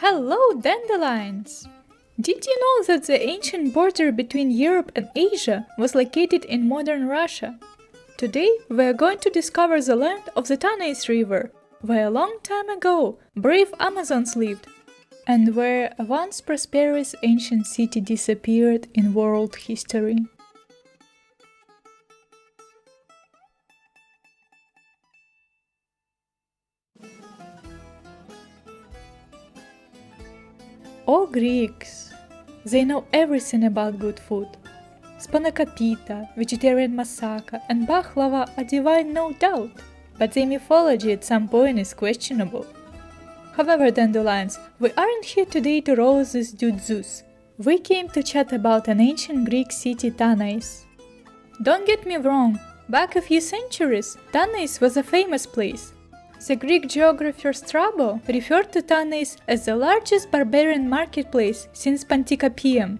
Hello, dandelions! Did you know that the ancient border between Europe and Asia was located in modern Russia? Today we are going to discover the land of the Tanais River, where a long time ago brave Amazons lived, and where a once prosperous ancient city disappeared in world history. All Greeks, they know everything about good food. Spanakopita, vegetarian moussaka, and baklava are divine, no doubt, but their mythology at some point is questionable. However, dandelions, we aren't here today to roast this dude Zeus. We came to chat about an ancient Greek city, Tanais. Don't get me wrong, back a few centuries, Tanais was a famous place. The Greek geographer Strabo referred to Tanais as the largest barbarian marketplace since Panticapaeum.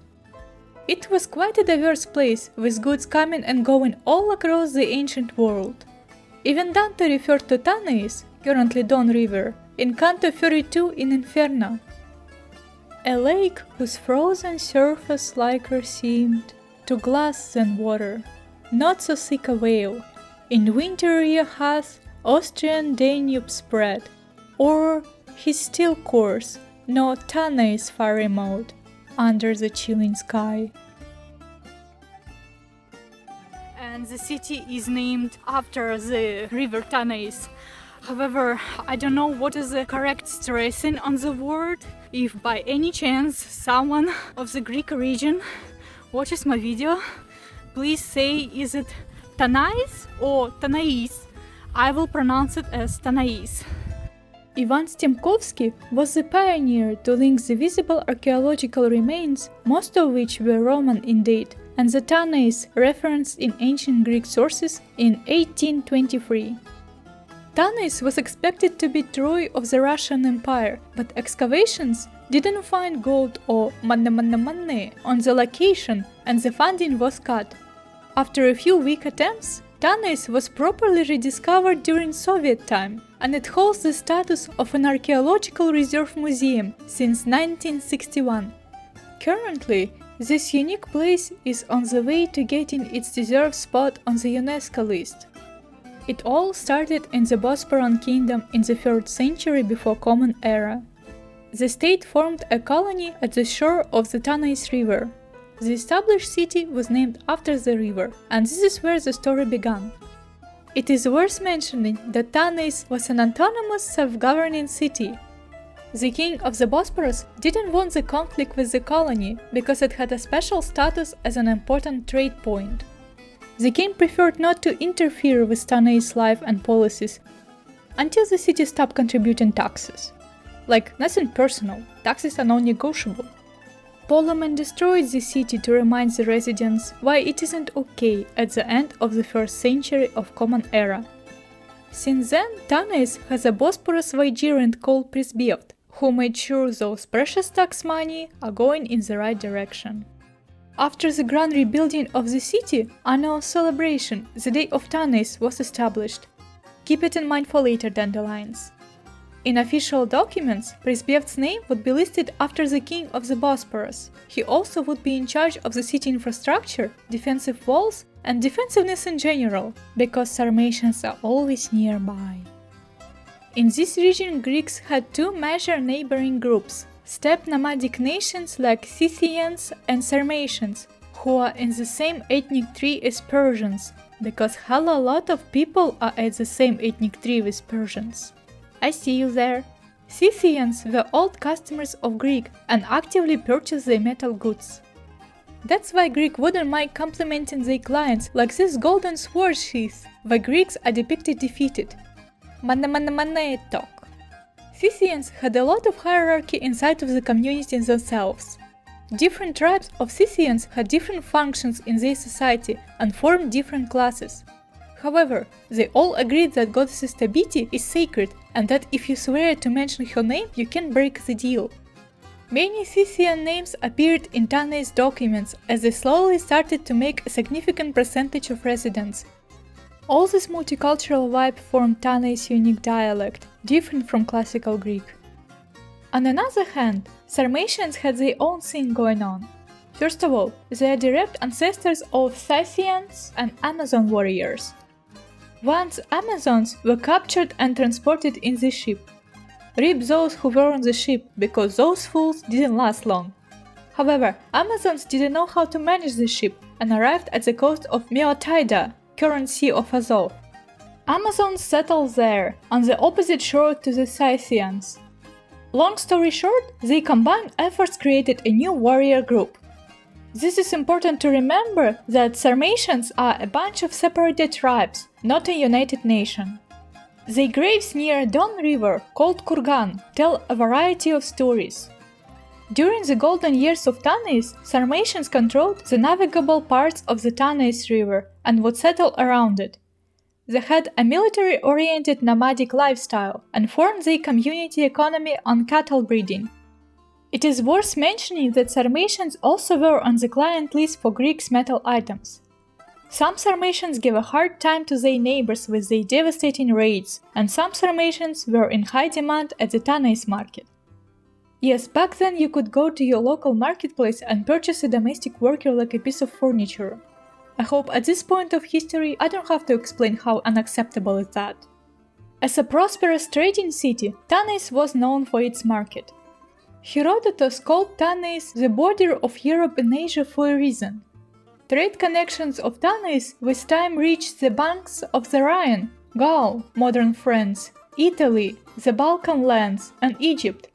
It was quite a diverse place, with goods coming and going all across the ancient world. Even Dante referred to Tanais, currently Don River, in Canto 32 in Inferno. A lake whose frozen surface liquor seemed to glass than water, not so thick a veil, in winter hath Austrian Danube spread, or his still course, no Tanais far remote, under the chilling sky. And the city is named after the river Tanais. However, I don't know what is the correct stressing on the word. If by any chance someone of the Greek region watches my video, please say, is it Tanais or Tanais? I will pronounce it as Tanais. Ivan Stemkovsky was the pioneer to link the visible archaeological remains, most of which were Roman in date, and the Tanais referenced in ancient Greek sources in 1823. Tanais was expected to be Troy of the Russian Empire, but excavations didn't find gold or manne on the location, and the funding was cut. After a few weak attempts, Tanais was properly rediscovered during Soviet time, and it holds the status of an archaeological reserve museum since 1961. Currently, this unique place is on the way to getting its deserved spot on the UNESCO list. It all started in the Bosporan Kingdom in the 3rd century before Common Era. The state formed a colony at the shore of the Tanais River. The established city was named after the river, and this is where the story began. It is worth mentioning that Tanais was an autonomous self-governing city. The king of the Bosporus didn't want the conflict with the colony because it had a special status as an important trade point. The king preferred not to interfere with Tanais' life and policies until the city stopped contributing taxes. Like, nothing personal, taxes are non-negotiable. Polemon destroyed the city to remind the residents why it isn't okay at the end of the 1st century of Common Era. Since then, Tanais has a Bosporus vicegerent called Prisbevt, who made sure those precious tax money are going in the right direction. After the grand rebuilding of the city, annual celebration, the Day of Tanais, was established. Keep it in mind for later, dandelions. In official documents, Prisbevt's name would be listed after the king of the Bosporus. He also would be in charge of the city infrastructure, defensive walls, and defensiveness in general, because Sarmatians are always nearby. In this region, Greeks had two major neighboring groups, steppe nomadic nations like Scythians and Sarmatians, who are in the same ethnic tree as Persians, because hella lot of people are at the same ethnic tree with Persians. I see you there. Scythians were old customers of Greek and actively purchased their metal goods. That's why Greek wouldn't mind complimenting their clients like this golden sword sheath, where Greeks are depicted defeated. Manne talk. Scythians had a lot of hierarchy inside of the community themselves. Different tribes of Scythians had different functions in their society and formed different classes. However, they all agreed that goddess Tabiti is sacred and that if you swear to mention her name, you can break the deal. Many Scythian names appeared in Tanais documents as they slowly started to make a significant percentage of residents. All this multicultural vibe formed Tanais' unique dialect, different from classical Greek. On the other hand, Sarmatians had their own thing going on. First of all, they are direct ancestors of Scythians and Amazon warriors. Once Amazons were captured and transported in the ship. Rip those who were on the ship, because those fools didn't last long. However, Amazons didn't know how to manage the ship and arrived at the coast of Meotaida, current Sea of Azov. Amazons settled there, on the opposite shore to the Scythians. Long story short, they combined efforts created a new warrior group. This is important to remember that Sarmatians are a bunch of separated tribes, not a united nation. Their graves near Don River, called Kurgan, tell a variety of stories. During the golden years of Tanais, Sarmatians controlled the navigable parts of the Tanais River and would settle around it. They had a military-oriented nomadic lifestyle and formed their community economy on cattle breeding. It is worth mentioning that Sarmatians also were on the client list for Greeks' metal items. Some Sarmatians gave a hard time to their neighbors with their devastating raids, and some Sarmatians were in high demand at the Tanais market. Yes, back then you could go to your local marketplace and purchase a domestic worker like a piece of furniture. I hope at this point of history I don't have to explain how unacceptable is that. As a prosperous trading city, Tanais was known for its market. Herodotus called Tanais the border of Europe and Asia for a reason. Trade connections of Tanais with time reached the banks of the Rhine, Gaul, modern France, Italy, the Balkan lands, and Egypt.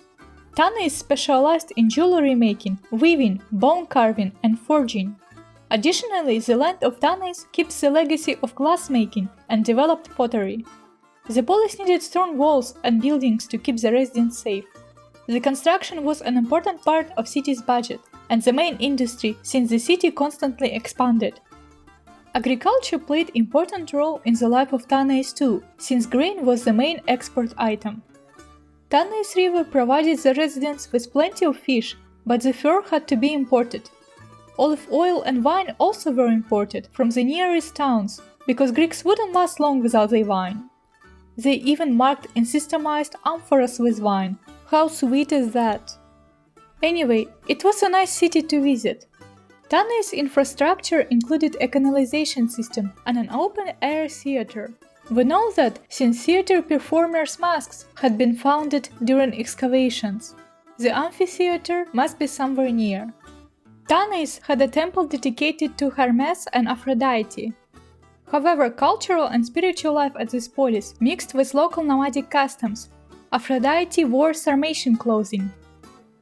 Tanais specialized in jewelry making, weaving, bone carving, and forging. Additionally, the land of Tanais keeps the legacy of glassmaking and developed pottery. The polis needed strong walls and buildings to keep the residents safe. The construction was an important part of city's budget and the main industry since the city constantly expanded. Agriculture played an important role in the life of Tanais too, since grain was the main export item. Tanais River provided the residents with plenty of fish, but the fur had to be imported. Olive oil and wine also were imported from the nearest towns, because Greeks wouldn't last long without their wine. They even marked and systemized amphoras with wine. How sweet is that? Anyway, it was a nice city to visit. Tanais' infrastructure included a canalization system and an open-air theater. We know that since theater performers' masks had been founded during excavations. The amphitheater must be somewhere near. Tanais had a temple dedicated to Hermes and Aphrodite. However, cultural and spiritual life at this polis mixed with local nomadic customs. Aphrodite wore Sarmatian clothing.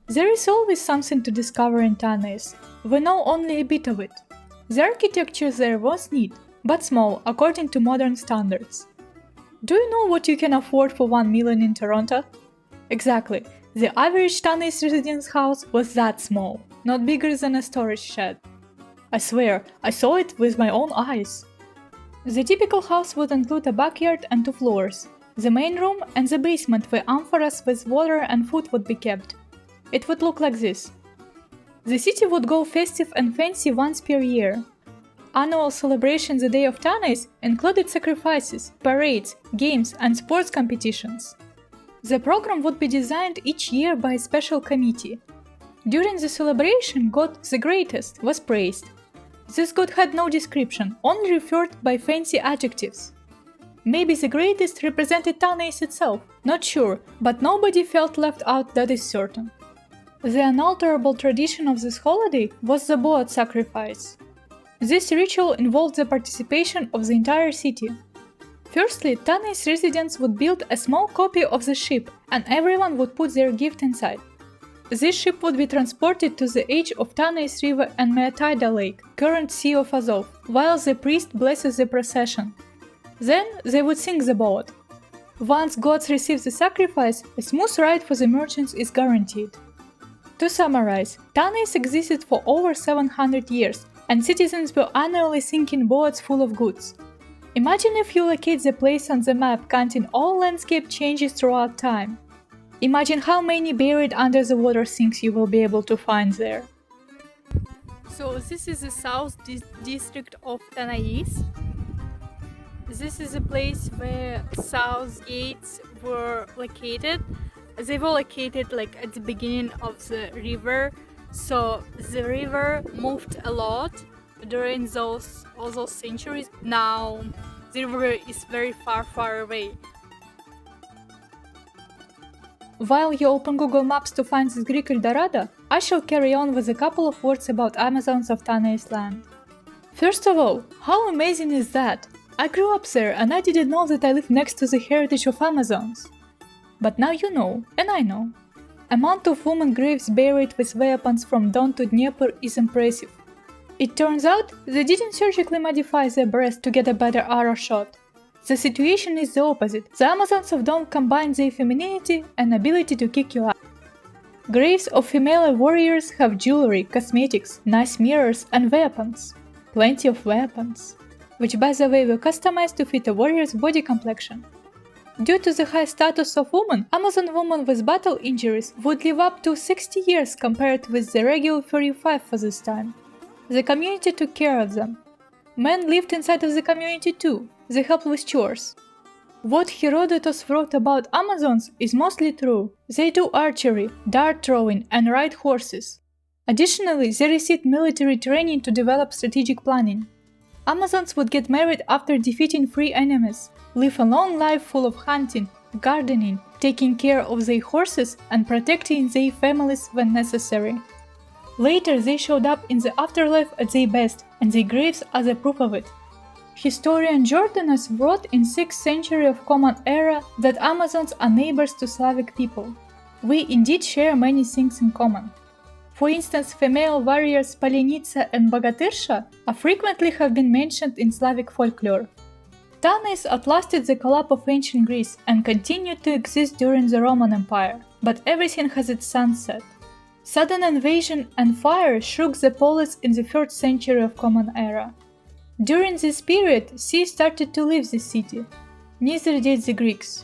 There is always something to discover in Tanais. We know only a bit of it. The architecture there was neat, but small according to modern standards. Do you know what you can afford for 1 million in Toronto? Exactly, the average Tanais residence house was that small, not bigger than a storage shed. I swear, I saw it with my own eyes. The typical house would include a backyard and 2 floors, the main room and the basement where amphoras with water and food would be kept. It would look like this. The city would go festive and fancy once per year. Annual celebrations the Day of Tanais included sacrifices, parades, games, and sports competitions. The program would be designed each year by a special committee. During the celebration, God the Greatest was praised. This god had no description, only referred by fancy adjectives. Maybe the Greatest represented Tanais itself, not sure, but nobody felt left out, that is certain. The unalterable tradition of this holiday was the boat sacrifice. This ritual involved the participation of the entire city. Firstly, Tanais residents would build a small copy of the ship, and everyone would put their gift inside. This ship would be transported to the edge of Tanais River and Meotaida Lake, current Sea of Azov, while the priest blesses the procession. Then they would sink the boat. Once gods receive the sacrifice, a smooth ride for the merchants is guaranteed. To summarize, Tanais existed for over 700 years, and citizens were annually sinking boats full of goods. Imagine if you locate the place on the map counting all landscape changes throughout time. Imagine how many buried under the water things you will be able to find there. So this is the south district of Tanais. This is a place where south gates were located, They were located at the beginning of the river, so the river moved a lot during all those centuries. Now the river is very far away. While you open Google Maps to find this Greek Eldorado, I shall carry on with a couple of words about Amazons of Tanais land. First of all, how amazing is that? I grew up there and I didn't know that I live next to the heritage of Amazons. But now you know, and I know. Amount of women graves buried with weapons from Don to Dnieper is impressive. It turns out they didn't surgically modify their breast to get a better arrow shot. The situation is the opposite. The Amazons of Don combine their femininity and ability to kick your ass. Graves of female warriors have jewelry, cosmetics, nice mirrors and weapons. Plenty of weapons. Which by the way were customized to fit a warrior's body complexion. Due to the high status of women, Amazon women with battle injuries would live up to 60 years compared with the regular 35 for this time. The community took care of them. Men lived inside of the community too. They helped with chores. What Herodotus wrote about Amazons is mostly true. They do archery, dart throwing, and ride horses. Additionally, they received military training to develop strategic planning. Amazons would get married after defeating 3 enemies, live a long life full of hunting, gardening, taking care of their horses, and protecting their families when necessary. Later, they showed up in the afterlife at their best, and their graves are the proof of it. Historian Jordanus wrote in 6th century of Common Era that Amazons are neighbors to Slavic people. We indeed share many things in common. For instance, female warriors Palenitsa and Bogatyrsha frequently have been mentioned in Slavic folklore. Tanais outlasted the collapse of ancient Greece and continued to exist during the Roman Empire, but everything has its sunset. Sudden invasion and fire shook the polis in the 3rd century of Common Era. During this period, sea started to leave the city. Neither did the Greeks.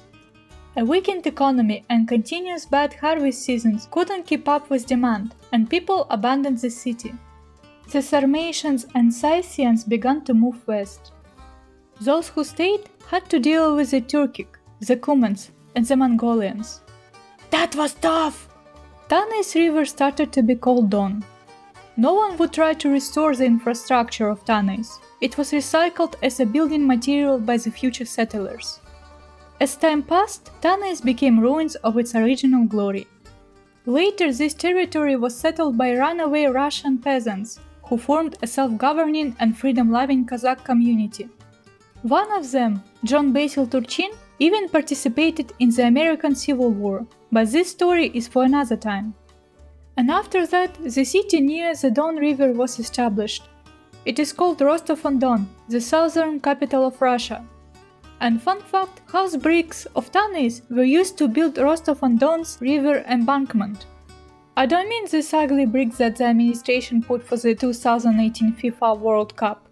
A weakened economy and continuous bad harvest seasons couldn't keep up with demand, and people abandoned the city. The Sarmatians and Scythians began to move west. Those who stayed had to deal with the Turkic, the Cumans, and the Mongolians. That was tough! Tanais River started to be called Don. No one would try to restore the infrastructure of Tanais. It was recycled as a building material by the future settlers. As time passed, Tanais became ruins of its original glory. Later, this territory was settled by runaway Russian peasants, who formed a self-governing and freedom-loving Kazakh community. One of them, John Basil Turchin, even participated in the American Civil War, but this story is for another time. And after that, the city near the Don River was established. It is called Rostov-on-Don, the southern capital of Russia. And fun fact, house bricks of Tanais were used to build Rostov-on-Don's river embankment. I don't mean these ugly bricks that the administration put for the 2018 FIFA World Cup.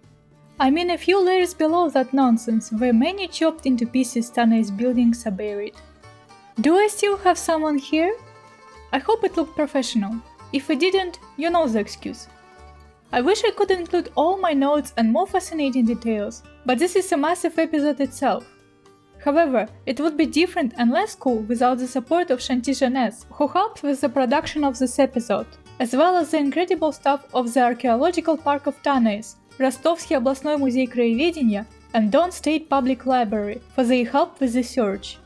I mean a few layers below that nonsense, where many chopped into pieces Tanais buildings are buried. Do I still have someone here? I hope it looked professional. If I didn't, you know the excuse. I wish I could include all my notes and more fascinating details, but this is a massive episode itself. However, it would be different and less cool without the support of Shanti Jeunesse, who helped with the production of this episode, as well as the incredible staff of the Archeological Park of Tanais, Ростовский областной музей краеведения, and Don State Public Library for their help with the search.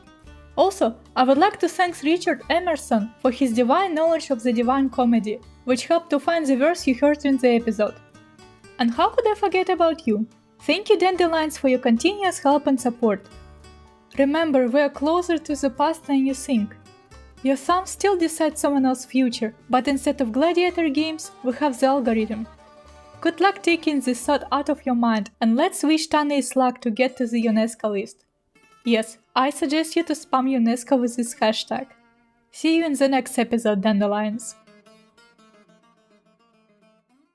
Also, I would like to thank Richard Emerson for his divine knowledge of the Divine Comedy, which helped to find the verse you heard in the episode. And how could I forget about you? Thank you, Dandelions, for your continuous help and support. Remember, we are closer to the past than you think. Your thumb still decides someone else's future, but instead of gladiator games, we have the algorithm. Good luck taking this thought out of your mind, and let's wish Tanais luck to get to the UNESCO list. Yes, I suggest you to spam UNESCO with this hashtag. See you in the next episode, Dandelions.